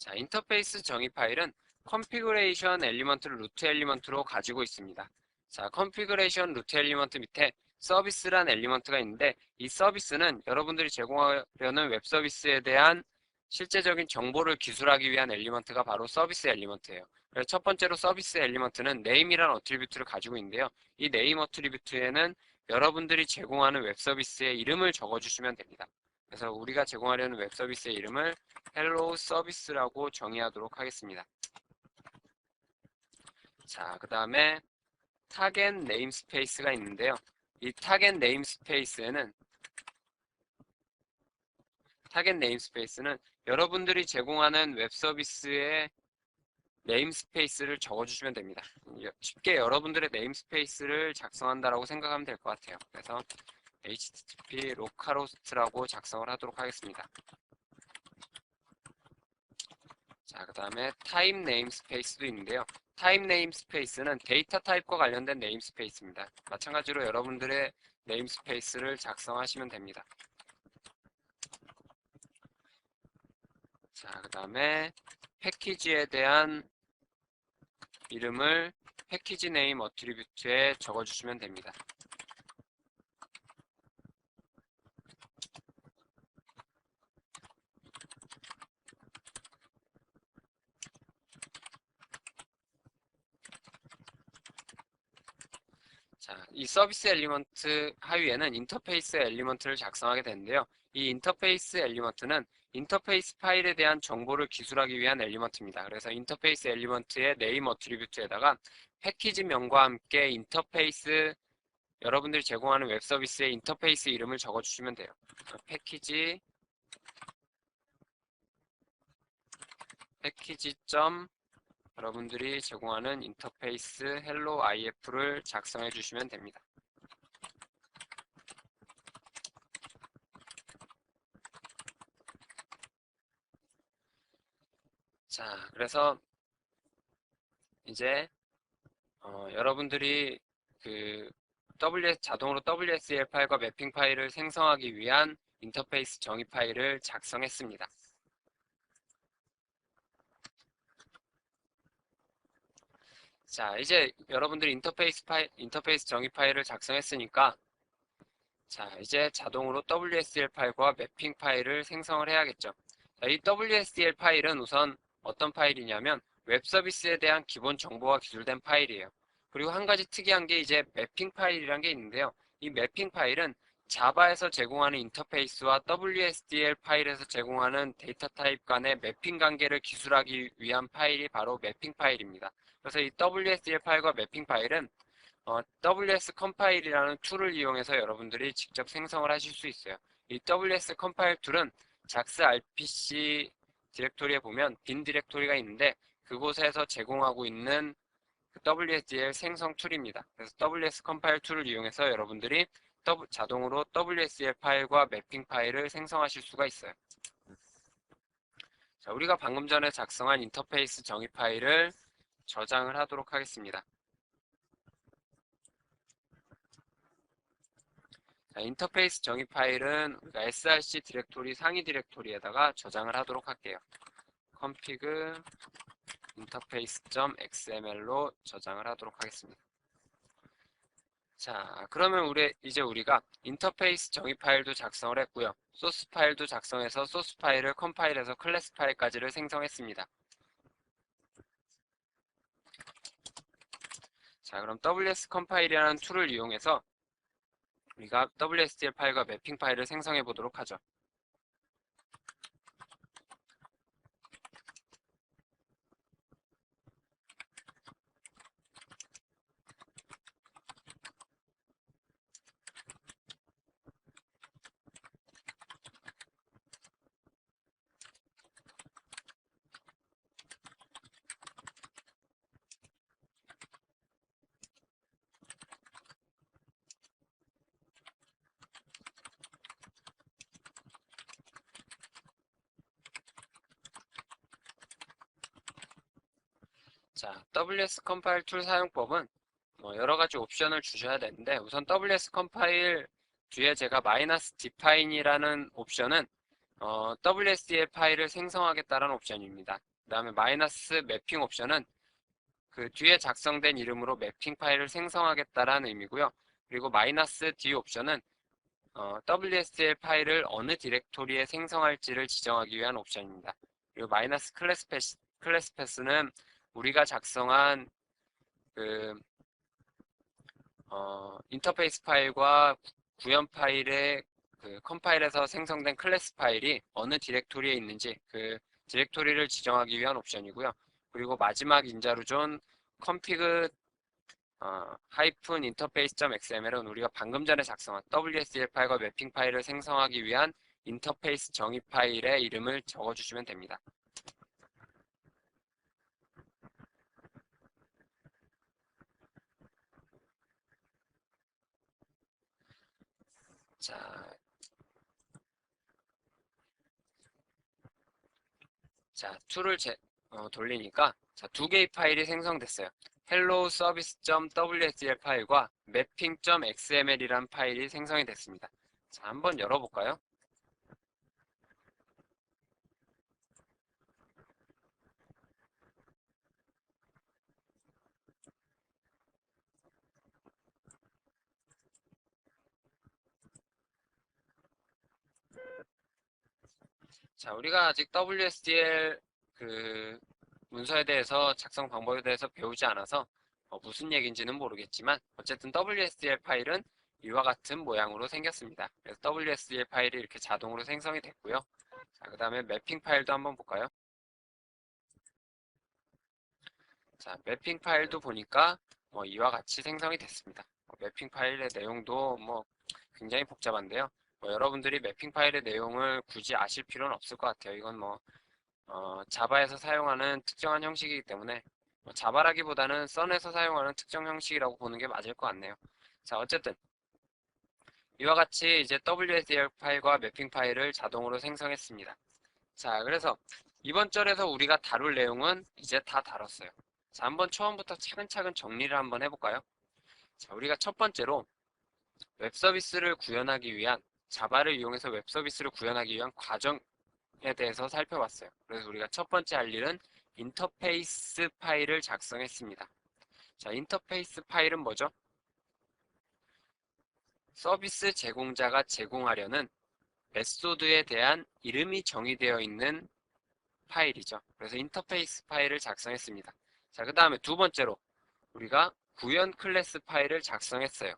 자, 인터페이스 정의 파일은 컨피그레이션 엘리먼트를 루트 엘리먼트로 가지고 있습니다. 자, 컨피그레이션 루트 엘리먼트 밑에 서비스란 엘리먼트가 있는데 이 서비스는 여러분들이 제공하려는 웹 서비스에 대한 실제적인 정보를 기술하기 위한 엘리먼트가 바로 서비스 엘리먼트예요. 그래서 첫 번째로 서비스 엘리먼트는 네임이란 어트리뷰트를 가지고 있는데요. 이 네임 어트리뷰트에는 여러분들이 제공하는 웹 서비스의 이름을 적어주시면 됩니다. 그래서 우리가 제공하려는 웹 서비스의 이름을 헬로우 서비스라고 정의하도록 하겠습니다. 자, 그 다음에 타겟 네임스페이스가 있는데요. 이 타겟 네임스페이스는 여러분들이 제공하는 웹 서비스의 네임스페이스를 적어주시면 됩니다. 쉽게 여러분들의 네임스페이스를 작성한다라고 생각하면 될 것 같아요. 그래서 http localhost라고 작성을 하도록 하겠습니다. 자, 그 다음에 타입 네임스페이스도 있는데요. 타입 네임스페이스는 데이터 타입과 관련된 네임스페이스입니다. 마찬가지로 여러분들의 네임스페이스를 작성하시면 됩니다. 자, 그 다음에 패키지에 대한 이름을 패키지 네임 어트리뷰트에 적어주시면 됩니다. 자, 이 서비스 엘리먼트 하위에는 인터페이스 엘리먼트를 작성하게 되는데요. 이 인터페이스 엘리먼트는 인터페이스 파일에 대한 정보를 기술하기 위한 엘리먼트입니다. 그래서 인터페이스 엘리먼트의 네임 어트리뷰트에다가 패키지명과 함께 인터페이스 여러분들이 제공하는 웹 서비스의 인터페이스 이름을 적어주시면 돼요. 패키지 여러분들이 제공하는 인터페이스 hello if를 작성해 주시면 됩니다. 자, 그래서 이제 여러분들이 그 자동으로 WSL 파일과 매핑 파일을 생성하기 위한 인터페이스 정의 파일을 작성했습니다. 자, 이제 여러분들이 인터페이스 정의 파일을 작성했으니까 자, 이제 자동으로 WSL 파일과 매핑 파일을 생성을 해야겠죠. 자, 이 WSL 파일은 우선 어떤 파일이냐면 웹 서비스에 대한 기본 정보가 기술된 파일이에요. 그리고 한 가지 특이한 게 이제 매핑 파일이란 게 있는데요. 이 매핑 파일은 자바에서 제공하는 인터페이스와 WSDL 파일에서 제공하는 데이터 타입 간의 매핑 관계를 기술하기 위한 파일이 바로 매핑 파일입니다. 그래서 이 WSDL 파일과 매핑 파일은 WS 컴파일이라는 툴을 이용해서 여러분들이 직접 생성을 하실 수 있어요. 이 WS 컴파일 툴은 JAX RPC 디렉토리에 보면 빈 디렉토리가 있는데 그곳에서 제공하고 있는 WSDL 생성 툴입니다. 그래서 WS 컴파일 툴을 이용해서 여러분들이 자동으로 WSL 파일과 매핑 파일을 생성하실 수가 있어요. 자, 우리가 방금 전에 작성한 인터페이스 정의 파일을 저장을 하도록 하겠습니다. 자, 인터페이스 정의 파일은 우리가 src 디렉토리 상위 디렉토리에다가 저장을 하도록 할게요. config interface.xml로 저장을 하도록 하겠습니다. 자, 그러면 우리가 인터페이스 정의 파일도 작성을 했고요. 소스 파일도 작성해서 소스 파일을 컴파일해서 클래스 파일까지를 생성했습니다. 자, 그럼 ws 컴파일이라는 툴을 이용해서 우리가 WSDL 파일과 매핑 파일을 생성해 보도록 하죠. 자, WS 컴파일 툴 사용법은 여러 가지 옵션을 주셔야 되는데 우선 WS 컴파일 뒤에 제가 -define이라는 옵션은 WSDL 파일을 생성하겠다라는 옵션입니다. 그 다음에 마이너스 매핑 옵션은 그 뒤에 작성된 이름으로 매핑 파일을 생성하겠다라는 의미고요. 그리고 마이너스 D 옵션은 WSDL 파일을 어느 디렉토리에 생성할지를 지정하기 위한 옵션입니다. 그리고 마이너스 클래스 패스는 우리가 작성한 그 인터페이스 파일과 구현 파일의 그 컴파일에서 생성된 클래스 파일이 어느 디렉토리에 있는지 그 디렉토리를 지정하기 위한 옵션이고요. 그리고 마지막 인자루존 config 하이픈 interface.xml은 우리가 방금 전에 작성한 WSDL 파일과 매핑 파일을 생성하기 위한 인터페이스 정의 파일의 이름을 적어주시면 됩니다. 툴을 돌리니까 두 개의 파일이 생성됐어요. hello service.wsdl 파일과 mapping.xml이란 파일이 생성이 됐습니다. 자, 한번 열어볼까요? 자, 우리가 아직 WSDL 그 문서에 대해서 작성 방법에 대해서 배우지 않아서 무슨 얘기인지는 모르겠지만 어쨌든 WSDL 파일은 이와 같은 모양으로 생겼습니다. 그래서 WSDL 파일이 이렇게 자동으로 생성이 됐고요. 자, 그 다음에 매핑 파일도 한번 볼까요? 자, 매핑 파일도 보니까 이와 같이 생성이 됐습니다. 매핑 파일의 내용도 굉장히 복잡한데요. 여러분들이 매핑 파일의 내용을 굳이 아실 필요는 없을 것 같아요. 이건 자바에서 사용하는 특정한 형식이기 때문에 자바라기보다는 썬에서 사용하는 특정 형식이라고 보는 게 맞을 것 같네요. 자, 어쨌든 이와 같이 이제 WSDL 파일과 매핑 파일을 자동으로 생성했습니다. 자, 그래서 이번 절에서 우리가 다룰 내용은 이제 다 다뤘어요. 자, 한번 처음부터 차근차근 정리를 한번 해볼까요? 자, 우리가 첫 번째로 웹 서비스를 구현하기 위한 자바를 이용해서 웹 서비스를 구현하기 위한 과정에 대해서 살펴봤어요. 그래서 우리가 첫 번째 할 일은 인터페이스 파일을 작성했습니다. 자, 인터페이스 파일은 뭐죠? 서비스 제공자가 제공하려는 메소드에 대한 이름이 정의되어 있는 파일이죠. 그래서 인터페이스 파일을 작성했습니다. 자, 그 다음에 두 번째로 우리가 구현 클래스 파일을 작성했어요.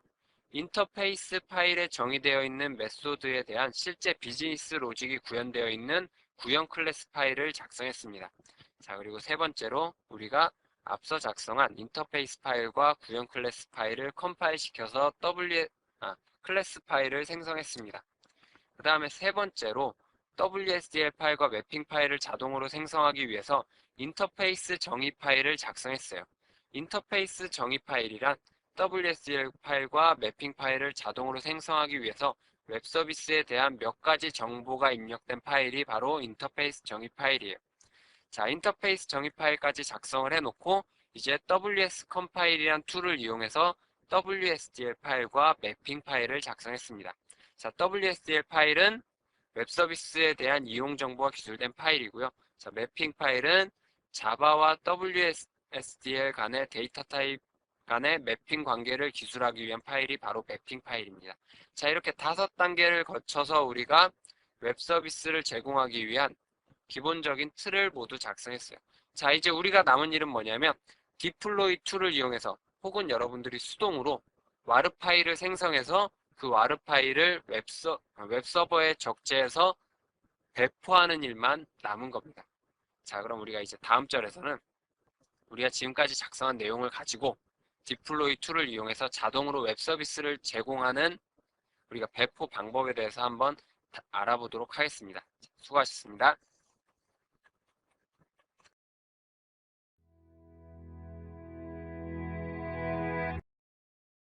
인터페이스 파일에 정의되어 있는 메소드에 대한 실제 비즈니스 로직이 구현되어 있는 구현 클래스 파일을 작성했습니다. 자, 그리고 세 번째로 우리가 앞서 작성한 인터페이스 파일과 구현 클래스 파일을 컴파일 시켜서 클래스 파일을 생성했습니다. 그 다음에 세 번째로 WSDL 파일과 매핑 파일을 자동으로 생성하기 위해서 인터페이스 정의 파일을 작성했어요. 인터페이스 정의 파일이란 WSDL 파일과 매핑 파일을 자동으로 생성하기 위해서 웹 서비스에 대한 몇 가지 정보가 입력된 파일이 바로 인터페이스 정의 파일이에요. 자, 인터페이스 정의 파일까지 작성을 해놓고 이제 WS 컴파일이란 툴을 이용해서 WSDL 파일과 매핑 파일을 작성했습니다. 자, WSDL 파일은 웹 서비스에 대한 이용 정보가 기술된 파일이고요. 자, 매핑 파일은 자바와 WSDL 간의 데이터 타입 간의 매핑 관계를 기술하기 위한 파일이 바로 매핑 파일입니다. 자, 이렇게 5단계를 거쳐서 우리가 웹 서비스를 제공하기 위한 기본적인 틀을 모두 작성했어요. 자, 이제 우리가 남은 일은 뭐냐면 디플로이 툴을 이용해서 혹은 여러분들이 수동으로 와르 파일을 생성해서 그 와르 파일을 웹서버에 적재해서 배포하는 일만 남은 겁니다. 자, 그럼 우리가 이제 다음 절에서는 우리가 지금까지 작성한 내용을 가지고 디플로이 툴을 이용해서 자동으로 웹 서비스를 제공하는 우리가 배포 방법에 대해서 한번 알아보도록 하겠습니다. 수고하셨습니다.